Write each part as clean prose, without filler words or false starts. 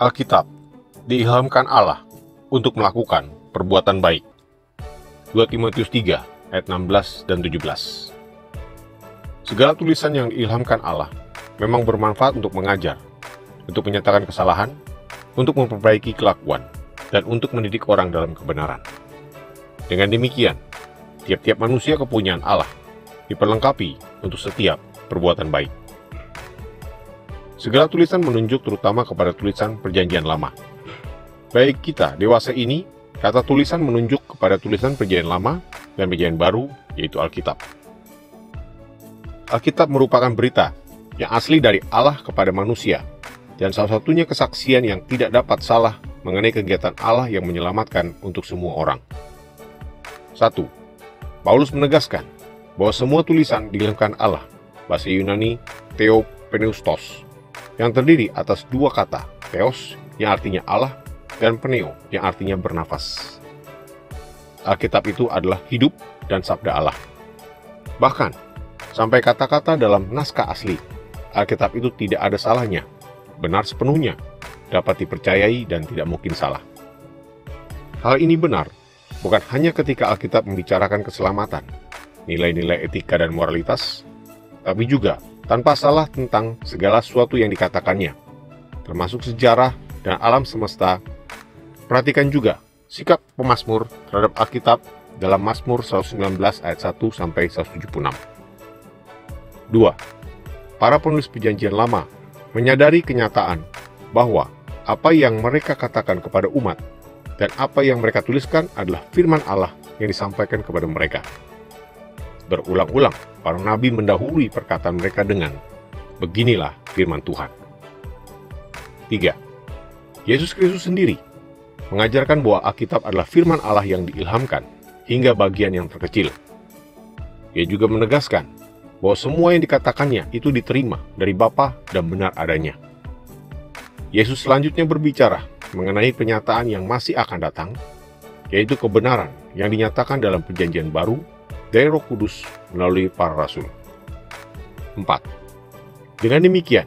Alkitab diilhamkan Allah untuk melakukan perbuatan baik. 2 Timotius 3 ayat 16 dan 17. Segala tulisan yang diilhamkan Allah memang bermanfaat untuk mengajar, untuk menyatakan kesalahan, untuk memperbaiki kelakuan, dan untuk mendidik orang dalam kebenaran. Dengan demikian, tiap-tiap manusia kepunyaan Allah diperlengkapi untuk setiap perbuatan baik. Segala tulisan menunjuk terutama kepada tulisan Perjanjian Lama. Baik kita dewasa ini, kata tulisan menunjuk kepada tulisan Perjanjian Lama dan Perjanjian Baru, yaitu Alkitab. Alkitab merupakan berita yang asli dari Allah kepada manusia, dan salah satunya kesaksian yang tidak dapat salah mengenai kegiatan Allah yang menyelamatkan untuk semua orang. 1. Paulus menegaskan bahwa semua tulisan diilhamkan Allah, bahasa Yunani Theopneustos, yang terdiri atas dua kata, Theos yang artinya Allah dan Pneu yang artinya bernafas. Alkitab itu adalah hidup dan sabda Allah. Bahkan, sampai kata-kata dalam naskah asli, Alkitab itu tidak ada salahnya, benar sepenuhnya, dapat dipercayai dan tidak mungkin salah. Hal ini benar, bukan hanya ketika Alkitab membicarakan keselamatan, nilai-nilai etika dan moralitas, tapi juga tanpa salah tentang segala sesuatu yang dikatakannya, termasuk sejarah dan alam semesta. Perhatikan juga sikap pemazmur terhadap Alkitab dalam Mazmur 119 ayat 1 sampai 176. 2. Para penulis Perjanjian Lama menyadari kenyataan bahwa apa yang mereka katakan kepada umat dan apa yang mereka tuliskan adalah firman Allah yang disampaikan kepada mereka. Berulang-ulang, para nabi mendahului perkataan mereka dengan, "Beginilah firman Tuhan." 3. Yesus Kristus sendiri mengajarkan bahwa Alkitab adalah firman Allah yang diilhamkan hingga bagian yang terkecil. Ia juga menegaskan bahwa semua yang dikatakannya itu diterima dari Bapa dan benar adanya. Yesus selanjutnya berbicara mengenai penyataan yang masih akan datang, yaitu kebenaran yang dinyatakan dalam Perjanjian Baru dari Roh Kudus melalui para rasul. 4. Dengan demikian,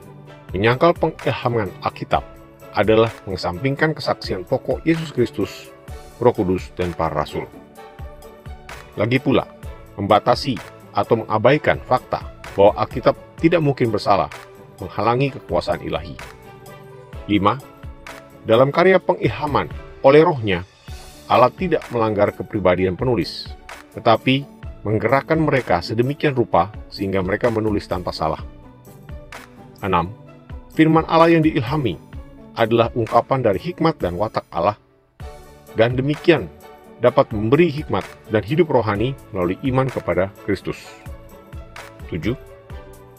menyangkal pengilhaman Alkitab adalah mengesampingkan kesaksian pokok Yesus Kristus, Roh Kudus, dan para rasul. Lagi pula, membatasi atau mengabaikan fakta bahwa Alkitab tidak mungkin bersalah, menghalangi kekuasaan ilahi. 5. Dalam karya pengilhaman oleh Roh-Nya, Allah tidak melanggar kepribadian penulis, tetapi menggerakkan mereka sedemikian rupa sehingga mereka menulis tanpa salah. 6. Firman Allah yang diilhami adalah ungkapan dari hikmat dan watak Allah, dan demikian dapat memberi hikmat dan hidup rohani melalui iman kepada Kristus. 7.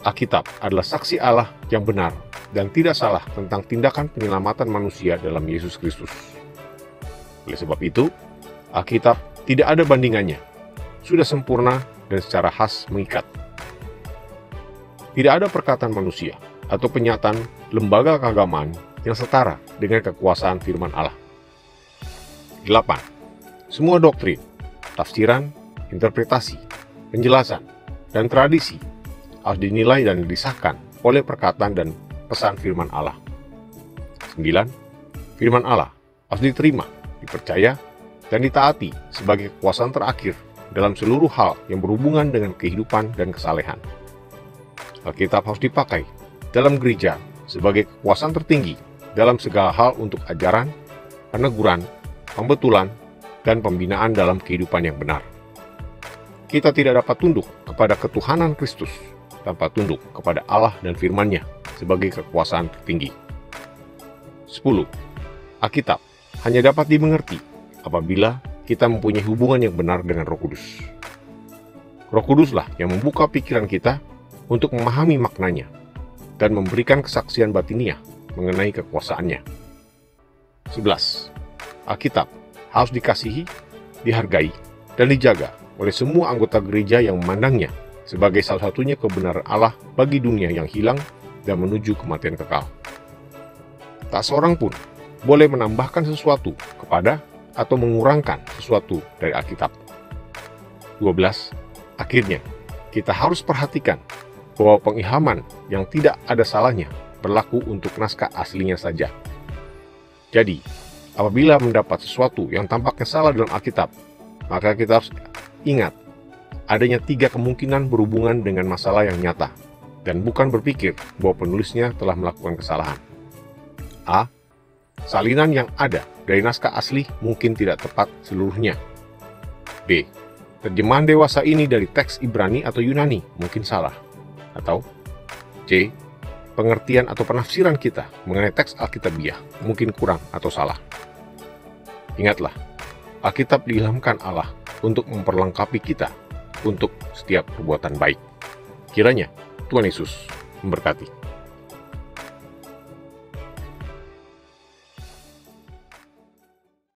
Alkitab adalah saksi Allah yang benar dan tidak salah tentang tindakan penyelamatan manusia dalam Yesus Kristus. Oleh sebab itu, Alkitab tidak ada bandingannya, sudah sempurna dan secara khas mengikat. Tidak ada perkataan manusia atau penyataan lembaga keagamaan yang setara dengan kekuasaan firman Allah. 8. Semua doktrin, tafsiran, interpretasi, penjelasan, dan tradisi harus dinilai dan disahkan oleh perkataan dan pesan firman Allah. 9. Firman Allah harus diterima, dipercaya, dan ditaati sebagai kekuasaan terakhir dalam seluruh hal yang berhubungan dengan kehidupan dan kesalehan. Alkitab harus dipakai dalam gereja sebagai kekuasaan tertinggi dalam segala hal untuk ajaran, peneguran, pembetulan, dan pembinaan dalam kehidupan yang benar. Kita tidak dapat tunduk kepada ketuhanan Kristus tanpa tunduk kepada Allah dan firman-Nya sebagai kekuasaan tertinggi. 10. Alkitab hanya dapat dimengerti apabila kita mempunyai hubungan yang benar dengan Roh Kudus. Roh Kuduslah yang membuka pikiran kita untuk memahami maknanya dan memberikan kesaksian batiniah mengenai kekuasaannya. 11. Alkitab harus dikasihi, dihargai, dan dijaga oleh semua anggota gereja yang memandangnya sebagai salah satunya kebenaran Allah bagi dunia yang hilang dan menuju kematian kekal. Tak seorang pun boleh menambahkan sesuatu kepada atau mengurangkan sesuatu dari Alkitab. 12. Akhirnya, kita harus perhatikan bahwa pengilhaman yang tidak ada salahnya berlaku untuk naskah aslinya saja. Jadi, apabila mendapat sesuatu yang tampaknya salah dalam Alkitab, maka kita harus ingat adanya 3 kemungkinan berhubungan dengan masalah yang nyata, dan bukan berpikir bahwa penulisnya telah melakukan kesalahan. A. Salinan yang ada dari naskah asli mungkin tidak tepat seluruhnya. B. Terjemahan dewasa ini dari teks Ibrani atau Yunani mungkin salah. Atau C. Pengertian atau penafsiran kita mengenai teks Alkitabiah mungkin kurang atau salah. Ingatlah, Alkitab diilhamkan Allah untuk memperlengkapi kita untuk setiap perbuatan baik. Kiranya Tuhan Yesus memberkati.